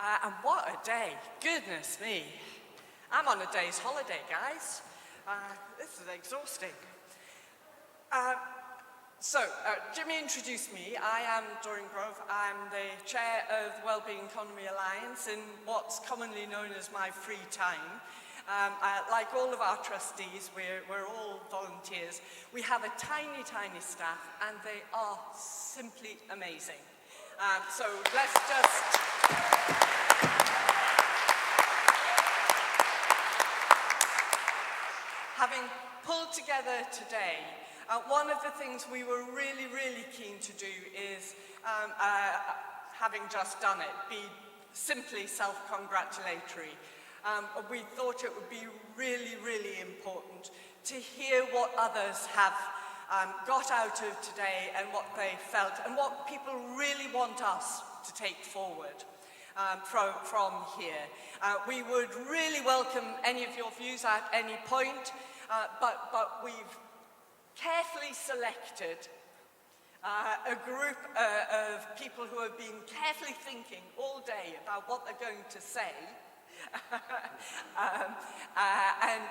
And what a day, goodness me. I'm on a day's holiday, guys. This is exhausting. Jimmy introduced me. I am Doreen Grove. I'm the chair of the Wellbeing Economy Alliance in what's commonly known as my free time. Like all of our trustees, we're all volunteers. We have a tiny, tiny staff, and they are simply amazing. So let's just... Having pulled together today, one of the things we were really, really keen to do is, having just done it, be simply self-congratulatory. We thought it would be really, really important to hear what others have got out of today and what they felt and what people really want us to take forward from here. We would really welcome any of your views at any point, but we've carefully selected a group of people who have been carefully thinking all day about what they're going to say and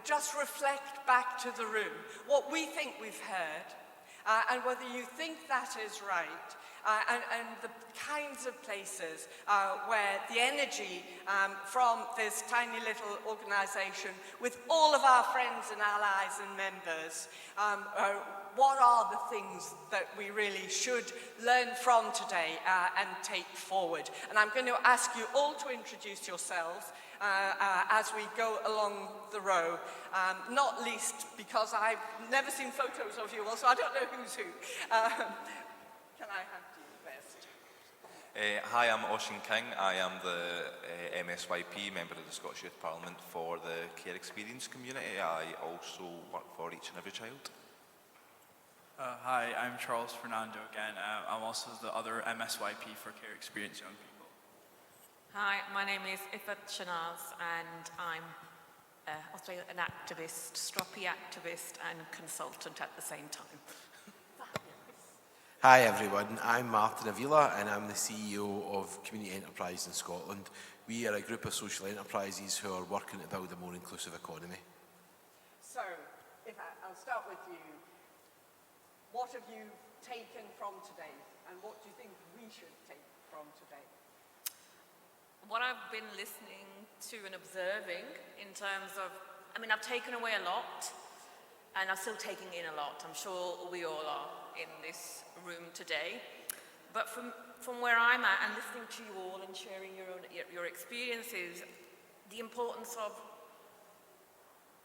just reflect back to the room what we think we've heard and whether you think that is right and the kinds of places where the energy from this tiny little organisation with all of our friends and allies and members, what are the things that we really should learn from today and take forward? And I'm going to ask you all to introduce yourselves as we go along the row, not least because I've never seen photos of you all, so I don't know who's who. Can I have you first? Hi, I'm Oisin. I am the MSYP, member of the Scottish Youth Parliament for the Care Experience community. I also work for Each and Every Child. Hi, I'm Fernando again. I'm also the other MSYP for Care Experience Young People. Hi, my name is Iffat, Shahnaz, and I'm also an activist, stroppy activist and consultant at the same time. Hi everyone, I'm Avila and I'm the CEO of Community Enterprise in Scotland. We are a group of social enterprises who are working to build a more inclusive economy. So, I'll start with you. What have you taken from today, and what do you think we should take from today? What I've been listening to and observing in terms of, I've taken away a lot, and I'm still taking in a lot. I'm sure we all are in this room today. But from where I'm at and listening to you all and sharing your experiences, the importance of,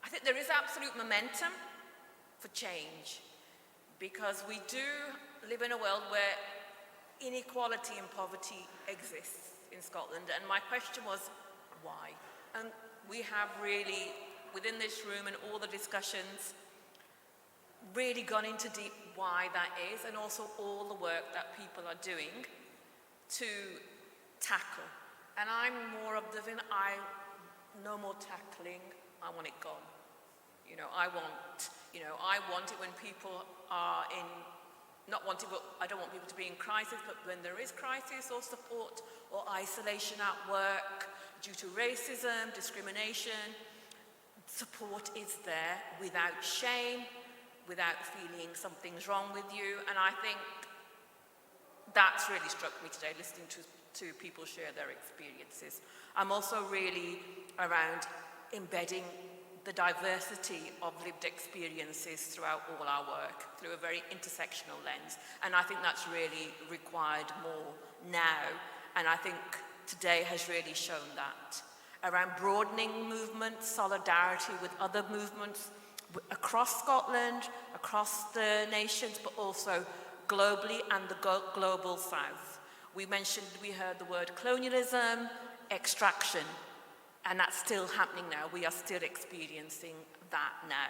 I think there is absolute momentum for change. Because we do live in a world where inequality and poverty exists in Scotland. And my question was, why? And we have really, within this room and all the discussions, really gone into deep why that is, and also all the work that people are doing to tackle. And I'm more of the, no more tackling, I want it gone. I want it when people are in, I don't want people to be in crisis, but when there is crisis or support or isolation at work due to racism, discrimination, support is there without shame, without feeling something's wrong with you. And I think that's really struck me today, listening to people share their experiences. I'm also really around embedding the diversity of lived experiences throughout all our work, through a very intersectional lens. And I think that's really required more now. And I think today has really shown that. Around broadening movements, solidarity with other movements across Scotland, across the nations, but also globally and the global south. We heard the word colonialism, extraction. And that's still happening now. We are still experiencing that now.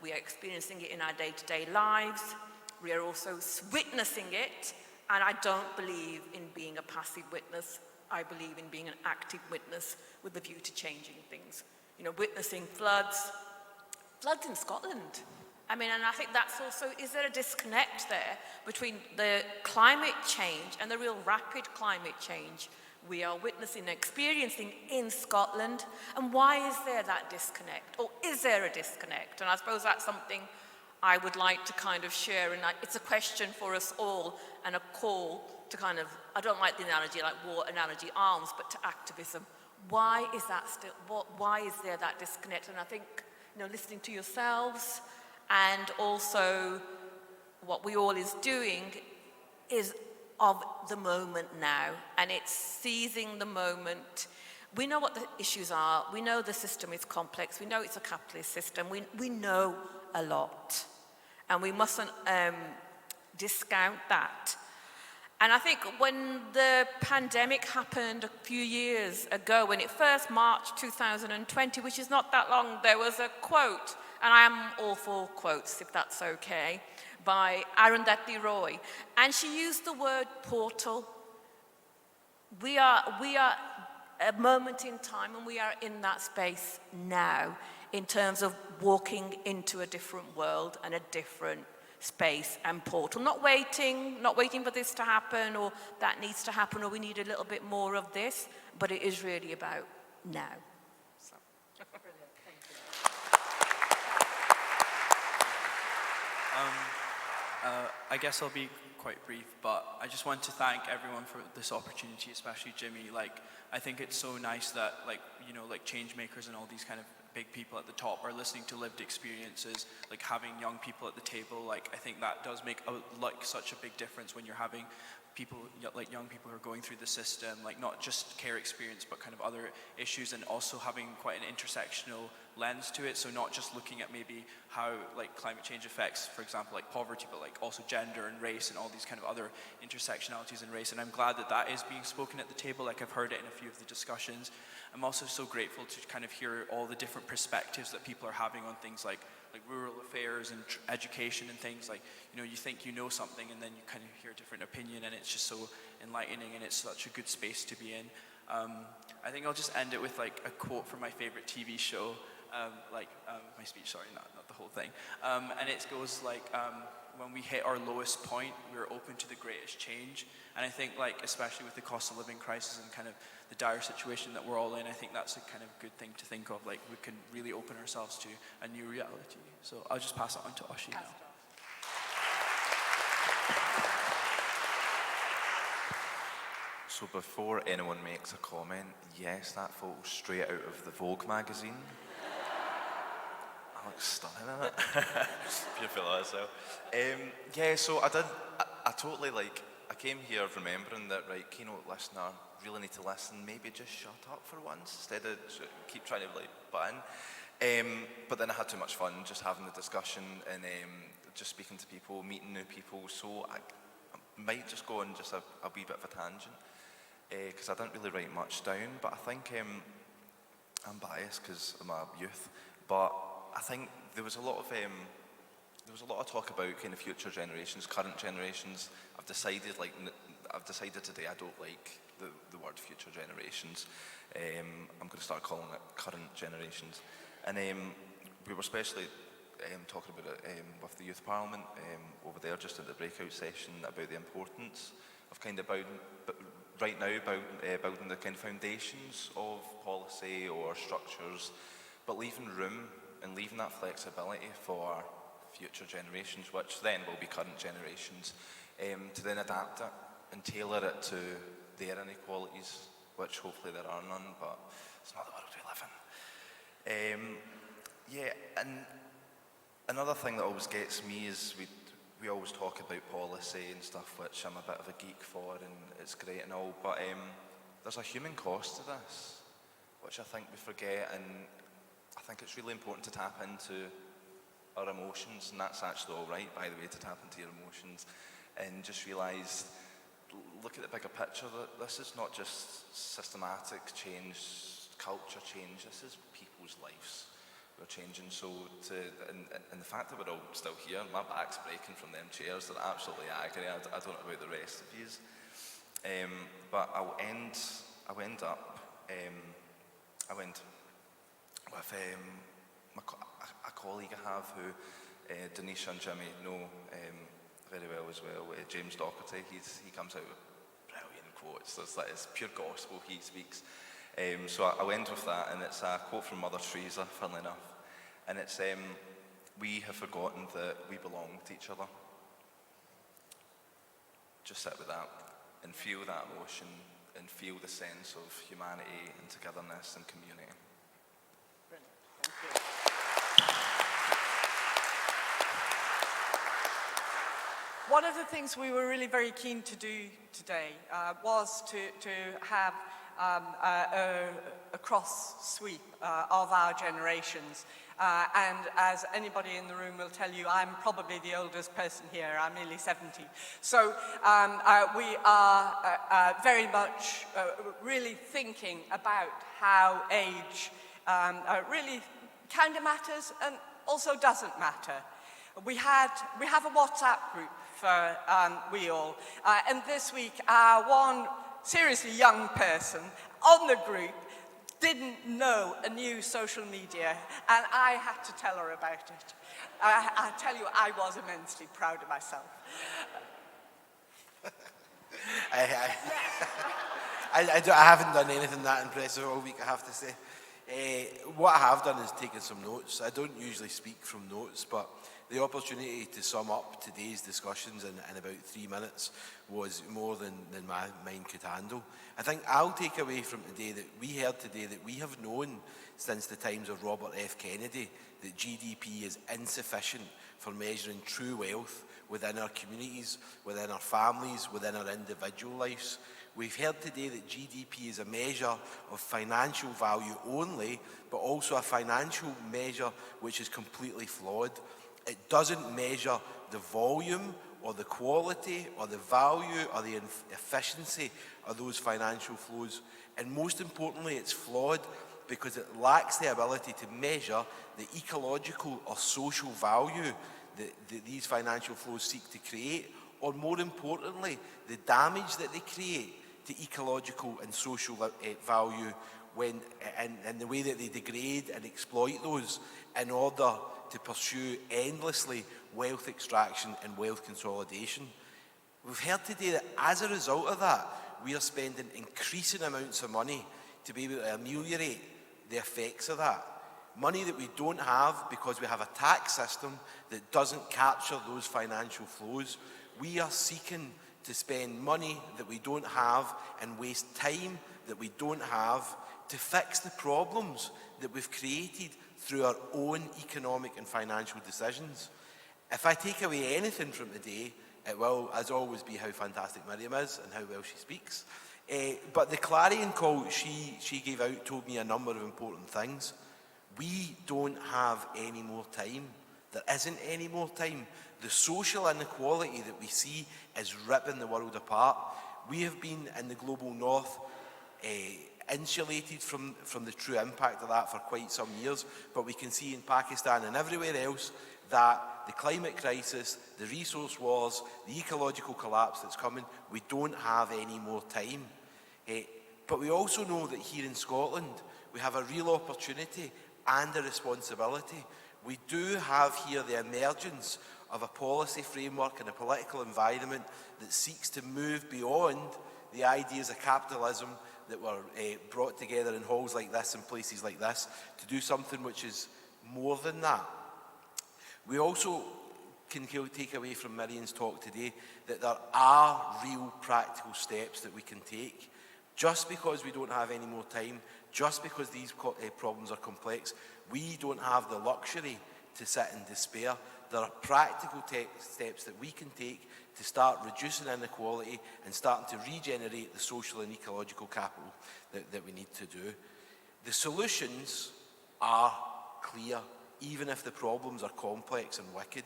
We are experiencing it in our day-to-day lives. We are also witnessing it. And I don't believe in being a passive witness. I believe in being an active witness with a view to changing things. Witnessing floods in Scotland. And I think that's also, is there a disconnect there between the climate change and the real rapid climate change we are witnessing and experiencing in Scotland. And why is there that disconnect? Or is there a disconnect? And I suppose that's something I would like to kind of share. And it's a question for us all and a call to kind of, I don't like the analogy, like war analogy, arms, but to activism. Why is that still, why is there that disconnect? And I think, listening to yourselves and also what WEAll is doing is of the moment now, and it's seizing the moment. We know what the issues are. We know the system is complex. We know it's a capitalist system. We know a lot, and we mustn't discount that. And I think when the pandemic happened a few years ago, when it first marched 2020, which is not that long, there was a quote, and I am all for quotes, if that's okay, by Arundhati Roy. And she used the word portal. We are a moment in time, and we are in that space now in terms of walking into a different world and a different space and portal. Not waiting for this to happen, or that needs to happen, or we need a little bit more of this, but it is really about now. So. Brilliant, thank you. I guess I'll be quite brief, but I just want to thank everyone for this opportunity, especially Jimmy. I think it's so nice that, change makers and all these kind of big people at the top are listening to lived experiences, having young people at the table. I think that does make such a big difference when you're having people, young people who are going through the system, not just care experience, but kind of other issues, and also having quite an intersectional lens to it. So not just looking at maybe how climate change affects, for example, poverty, but also gender and race and all these kind of other intersectionalities in race. And I'm glad that that is being spoken at the table. I've heard it in a few of the discussions. I'm also so grateful to kind of hear all the different perspectives that people are having on things like rural affairs and education and things. You think you know something, and then you kind of hear a different opinion, and it's just so enlightening, and it's such a good space to be in. I think I'll just end it with a quote from my favorite TV show, my speech, sorry, not the whole thing. And it goes when we hit our lowest point, we're open to the greatest change. And I think especially with the cost of living crisis and kind of the dire situation that we're all in, I think that's a kind of good thing to think of. We can really open ourselves to a new reality. So I'll just pass it on to Oisin now. So before anyone makes a comment, yes, that photo's straight out of the Vogue magazine. I look stunning in it. Beautiful as well. Yeah, so I totally I came here remembering that, Keynote listener, really need to listen, maybe just shut up for once instead of keep trying to butt in. But then I had too much fun just having the discussion and just speaking to people, meeting new people. So I might just go on just a wee bit of a tangent because I didn't really write much down. But I think I'm biased because I'm a youth. But I think there was a lot of talk about kind of future generations, current generations. I've decided today I don't like the word future generations. I'm going to start calling it current generations. And we were especially talking about it with the Youth Parliament over there just at the breakout session about the importance of kind of building the kind of foundations of policy or structures, but leaving room and leaving that flexibility for future generations, which then will be current generations, to then adapt it and tailor it to their inequalities, which hopefully there are none, but it's not the world we live in. Yeah, and another thing that always gets me is we always talk about policy and stuff, which I'm a bit of a geek for, and it's great and all, but there's a human cost to this, which I think we forget, and I think it's really important to tap into our emotions, and that's actually all right, by the way, to tap into your emotions, and just realise, look at the bigger picture, that this is not just systematic change, culture change, this is people's lives we're changing. So and the fact that we're all still here, my back's breaking from them chairs, they're absolutely agony. I don't know about the rest of yous. But I went with a colleague I have who Denisha and Jimmy know very well as well, James Doherty. He comes out with brilliant quotes. It's pure gospel he speaks. So I'll end with that, and it's a quote from Mother Teresa, funnily enough. And it's, we have forgotten that we belong to each other. Just sit with that and feel that emotion and feel the sense of humanity and togetherness and community. Brilliant. Thank you. One of the things we were really very keen to do today was to have a cross sweep of our generations. And as anybody in the room will tell you, I'm probably the oldest person here. I'm nearly 70. So we are very much really thinking about how age really kind of matters and also doesn't matter. We have a WhatsApp group for WEAll, and this week our one seriously young person on the group didn't know a new social media, and I had to tell her about it. I tell you, I was immensely proud of myself. I haven't done anything that impressive all week, I have to say. What I have done is taken some notes. I don't usually speak from notes, but the opportunity to sum up today's discussions in about 3 minutes was more than my mind could handle. I think I'll take away from today that we heard today that we have known since the times of Robert F. Kennedy that GDP is insufficient for measuring true wealth within our communities, within our families, within our individual lives. We've heard today that GDP is a measure of financial value only, but also a financial measure which is completely flawed. It doesn't measure the volume or the quality or the value or the efficiency of those financial flows. And most importantly, it's flawed because it lacks the ability to measure the ecological or social value that these financial flows seek to create, or more importantly, the damage that they create to ecological and social value when, and the way that they degrade and exploit those in order to pursue endlessly wealth extraction and wealth consolidation. We've heard today that as a result of that, we are spending increasing amounts of money to be able to ameliorate the effects of that. Money that we don't have because we have a tax system that doesn't capture those financial flows. We are seeking to spend money that we don't have and waste time that we don't have to fix the problems that we've created through our own economic and financial decisions. If I take away anything from today, it will, as always, be how fantastic Miriam is and how well she speaks. But the clarion call she gave out told me a number of important things. We don't have any more time. There isn't any more time. The social inequality that we see is ripping the world apart. We have been in the global north insulated from the true impact of that for quite some years, but we can see in Pakistan and everywhere else that the climate crisis, the resource wars, the ecological collapse that's coming, we don't have any more time. But we also know that here in Scotland, we have a real opportunity and a responsibility. We do have here the emergence of a policy framework and a political environment that seeks to move beyond the ideas of capitalism that were brought together in halls like this and places like this to do something which is more than that. We also can take away from Miriam's talk today that there are real practical steps that we can take. Just because we don't have any more time, just because these problems are complex, we don't have the luxury to sit in despair. There are practical steps that we can take to start reducing inequality and starting to regenerate the social and ecological capital that we need to do. The solutions are clear, even if the problems are complex and wicked.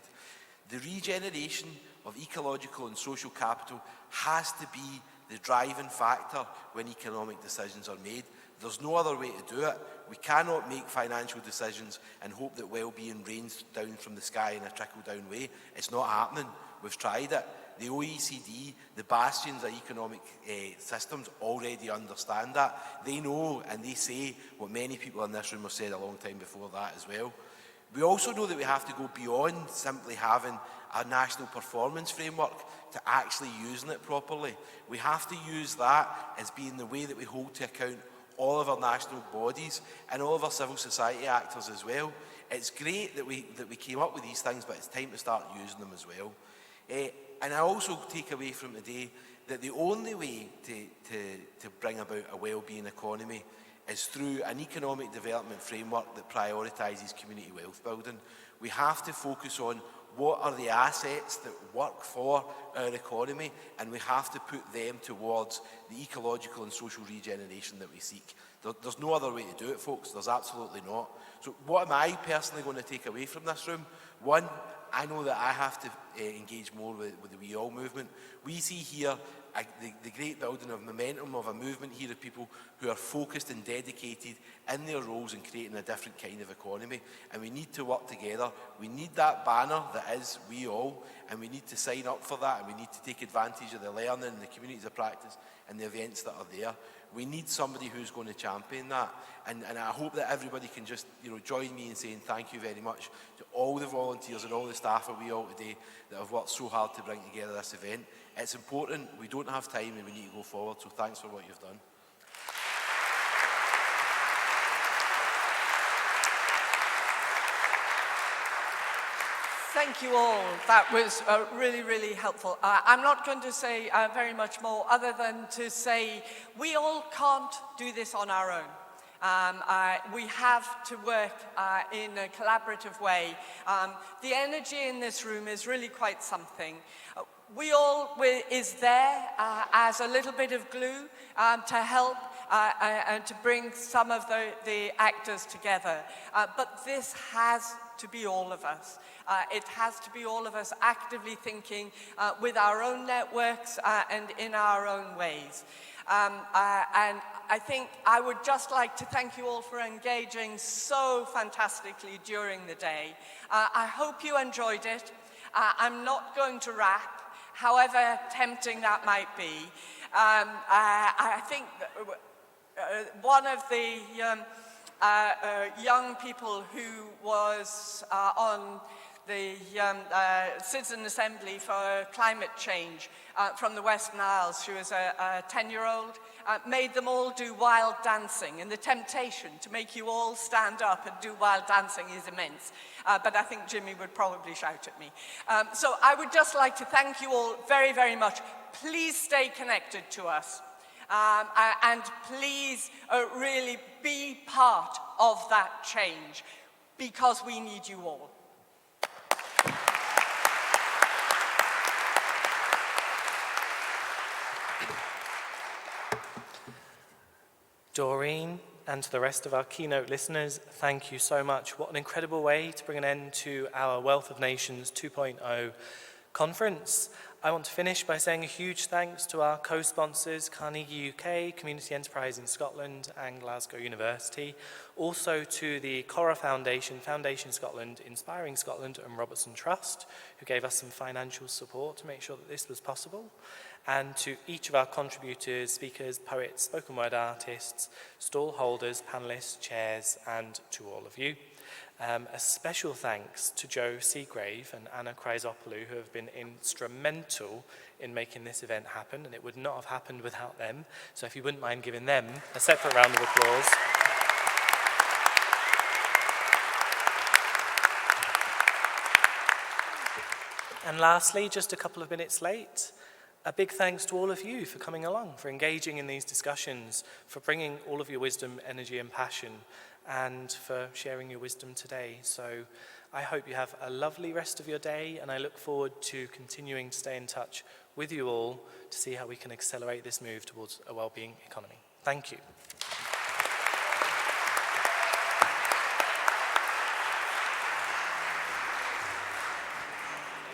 The regeneration of ecological and social capital has to be the driving factor when economic decisions are made. There's no other way to do it. We cannot make financial decisions and hope that well-being rains down from the sky in a trickle-down way. It's not happening. We've tried it. The OECD, the bastions of economic systems already understand that. They know and they say what many people in this room have said a long time before that as well. We also know that we have to go beyond simply having a national performance framework to actually using it properly. We have to use that as being the way that we hold to account all of our national bodies and all of our civil society actors as well. It's great that we came up with these things, but it's time to start using them as well. And I also take away from today that the only way to bring about a well-being economy is through an economic development framework that prioritises community wealth building. We have to focus on what are the assets that work for our economy, and we have to put them towards the ecological and social regeneration that we seek. There's no other way to do it, folks. There's absolutely not. So what am I personally going to take away from this room? One, I know that I have to engage more with the WEAll movement. We see here the great building of momentum of a movement here of people who are focused and dedicated in their roles in creating a different kind of economy. And we need to work together. We need that banner that is WEAll, and we need to sign up for that, and we need to take advantage of the learning and the communities of practice and the events that are there. We need somebody who's going to champion that. And I hope that everybody can just join me in saying thank you very much to all the volunteers and all the staff of WEAll today that have worked so hard to bring together this event. It's important. We don't have time and we need to go forward. So thanks for what you've done. Thank you all. That was really, really helpful. I'm not going to say very much more other than to say we all can't do this on our own. We have to work in a collaborative way. The energy in this room is really quite something. WEAll is there as a little bit of glue to help and to bring some of the actors together. But this has to be all of us. It has to be all of us actively thinking with our own networks and in our own ways. And I think I would just like to thank you all for engaging so fantastically during the day. I hope you enjoyed it. I'm not going to wrap, however tempting that might be. I think one of the young people who was on the Citizen Assembly for Climate Change from the Western Isles, she was a 10-year-old, made them all do wild dancing, and the temptation to make you all stand up and do wild dancing is immense. But I think Jimmy would probably shout at me. So I would just like to thank you all very, very much. Please stay connected to us. And please really be part of that change, because we need you all. Doreen, and to the rest of our Keynote listeners, thank you so much. What an incredible way to bring an end to our Wealth of Nations 2.0 conference. I want to finish by saying a huge thanks to our co-sponsors, Carnegie UK, Community Enterprise in Scotland and Glasgow University. Also to the Cora Foundation, Foundation Scotland, Inspiring Scotland and Robertson Trust, who gave us some financial support to make sure that this was possible. And to each of our contributors, speakers, poets, spoken word artists, stall holders, panellists, chairs, and to all of you. A special thanks to Joe Seagrave and Anna Chrysopoulou, who have been instrumental in making this event happen, and it would not have happened without them. So if you wouldn't mind giving them a separate round of applause. And lastly, just a couple of minutes late, a big thanks to all of you for coming along, for engaging in these discussions, for bringing all of your wisdom, energy and passion, and for sharing your wisdom today. So I hope you have a lovely rest of your day, and I look forward to continuing to stay in touch with you all to see how we can accelerate this move towards a well-being economy. Thank you.